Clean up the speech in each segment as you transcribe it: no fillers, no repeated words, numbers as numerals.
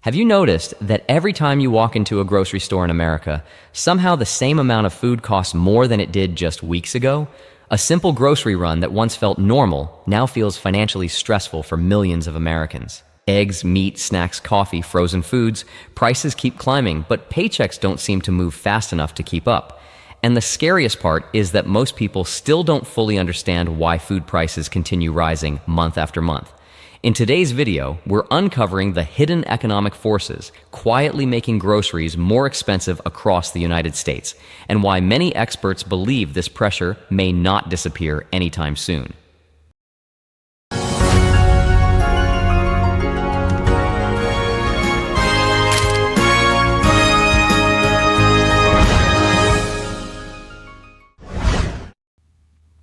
Have you noticed that every time you walk into a grocery store in America, somehow the same amount of food costs more than it did just weeks ago? A simple grocery run that once felt normal now feels financially stressful for millions of Americans. Eggs, meat, snacks, coffee, frozen foods, prices keep climbing, but paychecks don't seem to move fast enough to keep up. And the scariest part is that most people still don't fully understand why food prices continue rising month after month. In today's video, we're uncovering the hidden economic forces quietly making groceries more expensive across the United States, and why many experts believe this pressure may not disappear anytime soon.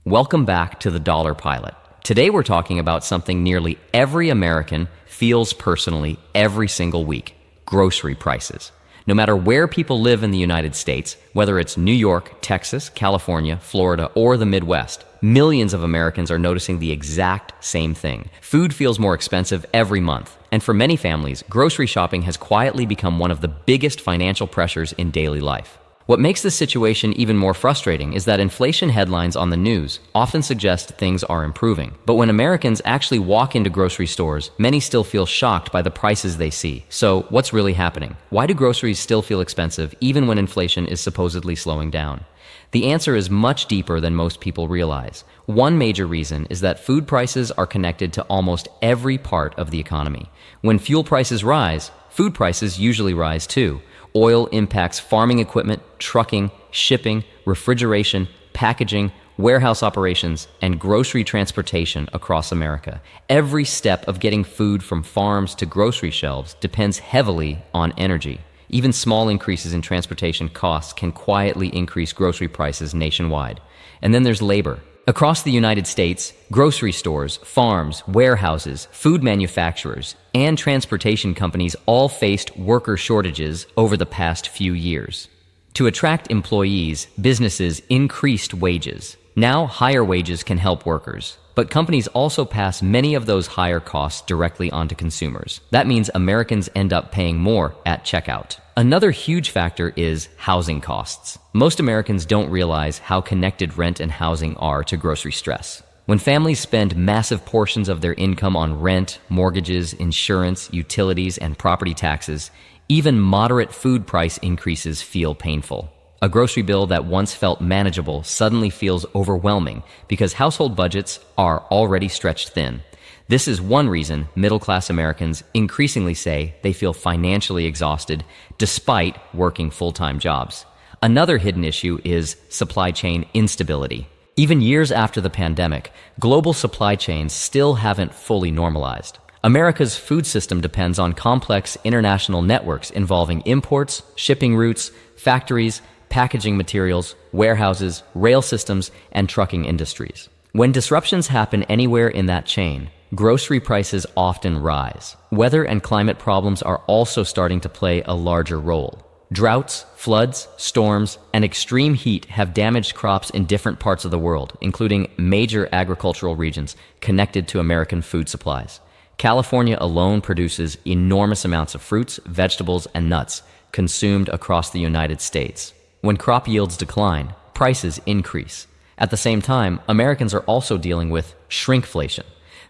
Welcome back to the Dollar Pilot. Today we're talking about something nearly every American feels personally every single week: grocery prices. No matter where people live in the United States, whether it's New York, Texas, California, Florida, or the Midwest, millions of Americans are noticing the exact same thing. Food feels more expensive every month, and for many families, grocery shopping has quietly become one of the biggest financial pressures in daily life. What makes this situation even more frustrating is that inflation headlines on the news often suggest things are improving. But when Americans actually walk into grocery stores, many still feel shocked by the prices they see. So, what's really happening? Why do groceries still feel expensive even when inflation is supposedly slowing down? The answer is much deeper than most people realize. One major reason is that food prices are connected to almost every part of the economy. When fuel prices rise, food prices usually rise too. Oil impacts farming equipment, trucking, shipping, refrigeration, packaging, warehouse operations, and grocery transportation across America. Every step of getting food from farms to grocery shelves depends heavily on energy. Even small increases in transportation costs can quietly increase grocery prices nationwide. And then there's labor. Across the United States, grocery stores, farms, warehouses, food manufacturers, and transportation companies all faced worker shortages over the past few years. To attract employees, businesses increased wages. Now, higher wages can help workers, but companies also pass many of those higher costs directly onto consumers. That means Americans end up paying more at checkout. Another huge factor is housing costs. Most Americans don't realize how connected rent and housing are to grocery stress. When families spend massive portions of their income on rent, mortgages, insurance, utilities, and property taxes, even moderate food price increases feel painful. A grocery bill that once felt manageable suddenly feels overwhelming because household budgets are already stretched thin. This is one reason middle-class Americans increasingly say they feel financially exhausted despite working full-time jobs. Another hidden issue is supply chain instability. Even years after the pandemic, global supply chains still haven't fully normalized. America's food system depends on complex international networks involving imports, shipping routes, factories, packaging materials, warehouses, rail systems, and trucking industries. When disruptions happen anywhere in that chain, grocery prices often rise. Weather and climate problems are also starting to play a larger role. Droughts, floods, storms, and extreme heat have damaged crops in different parts of the world, including major agricultural regions connected to American food supplies. California alone produces enormous amounts of fruits, vegetables, and nuts consumed across the United States. When crop yields decline, prices increase. At the same time, Americans are also dealing with shrinkflation.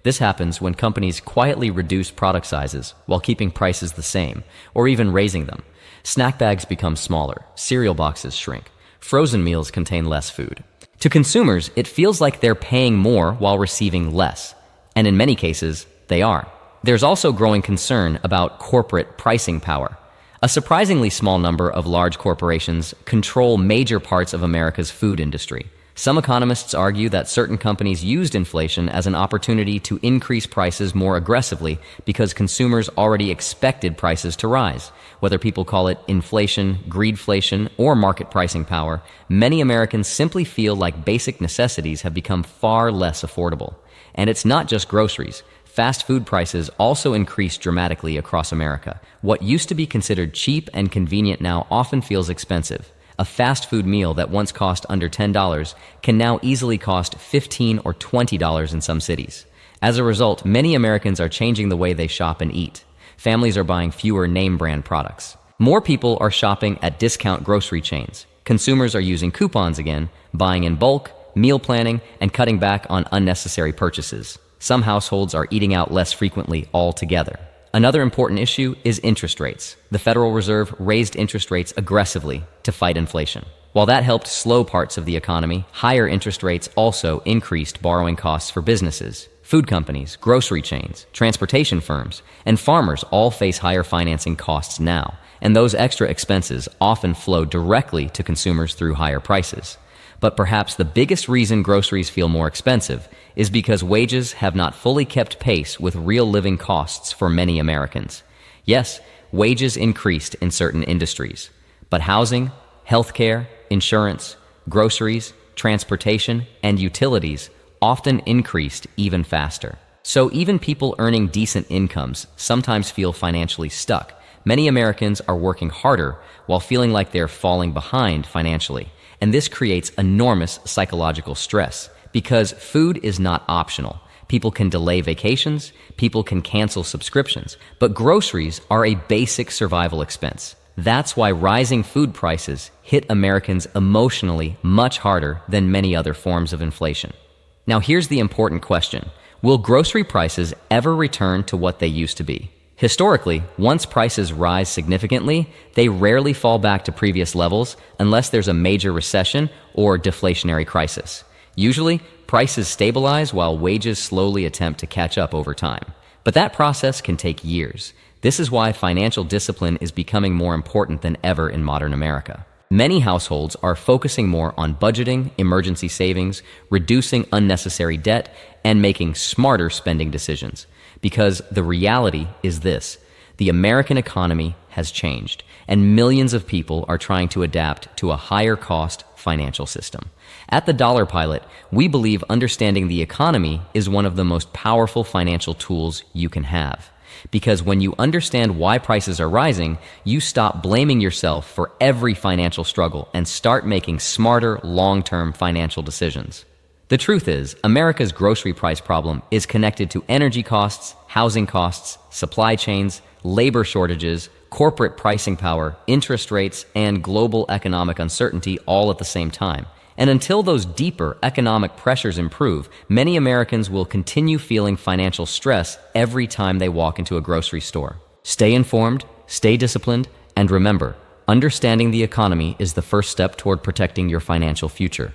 This happens when companies quietly reduce product sizes while keeping prices the same, or even raising them. Snack bags become smaller, cereal boxes shrink, frozen meals contain less food. To consumers, it feels like they're paying more while receiving less, and in many cases, they are. There's also growing concern about corporate pricing power. A surprisingly small number of large corporations control major parts of America's food industry. Some economists argue that certain companies used inflation as an opportunity to increase prices more aggressively because consumers already expected prices to rise. Whether people call it inflation, greedflation, or market pricing power, many Americans simply feel like basic necessities have become far less affordable. And it's not just groceries. Fast food prices also increased dramatically across America. What used to be considered cheap and convenient now often feels expensive. A fast food meal that once cost under $10 can now easily cost $15 or $20 in some cities. As a result, many Americans are changing the way they shop and eat. Families are buying fewer name brand products. More people are shopping at discount grocery chains. Consumers are using coupons again, buying in bulk, meal planning, and cutting back on unnecessary purchases. Some households are eating out less frequently altogether. Another important issue is interest rates. The Federal Reserve raised interest rates aggressively to fight inflation. While that helped slow parts of the economy, higher interest rates also increased borrowing costs for businesses. Food companies, grocery chains, transportation firms, and farmers all face higher financing costs now, and those extra expenses often flow directly to consumers through higher prices. But perhaps the biggest reason groceries feel more expensive is because wages have not fully kept pace with real living costs for many Americans. Yes, wages increased in certain industries, but housing, healthcare, insurance, groceries, transportation, and utilities often increased even faster. So even people earning decent incomes sometimes feel financially stuck. Many Americans are working harder while feeling like they're falling behind financially. And this creates enormous psychological stress because food is not optional. People can delay vacations, people can cancel subscriptions, but groceries are a basic survival expense. That's why rising food prices hit Americans emotionally much harder than many other forms of inflation. Now here's the important question. Will grocery prices ever return to what they used to be? Historically, once prices rise significantly, they rarely fall back to previous levels unless there's a major recession or deflationary crisis. Usually, prices stabilize while wages slowly attempt to catch up over time. But that process can take years. This is why financial discipline is becoming more important than ever in modern America. Many households are focusing more on budgeting, emergency savings, reducing unnecessary debt, and making smarter spending decisions. Because the reality is this: the American economy has changed, and millions of people are trying to adapt to a higher cost financial system. At the Dollar Pilot, we believe understanding the economy is one of the most powerful financial tools you can have. Because when you understand why prices are rising, you stop blaming yourself for every financial struggle and start making smarter, long-term financial decisions. The truth is, America's grocery price problem is connected to energy costs, housing costs, supply chains, labor shortages, corporate pricing power, interest rates, and global economic uncertainty all at the same time. And until those deeper economic pressures improve, many Americans will continue feeling financial stress every time they walk into a grocery store. Stay informed, stay disciplined, and remember, understanding the economy is the first step toward protecting your financial future.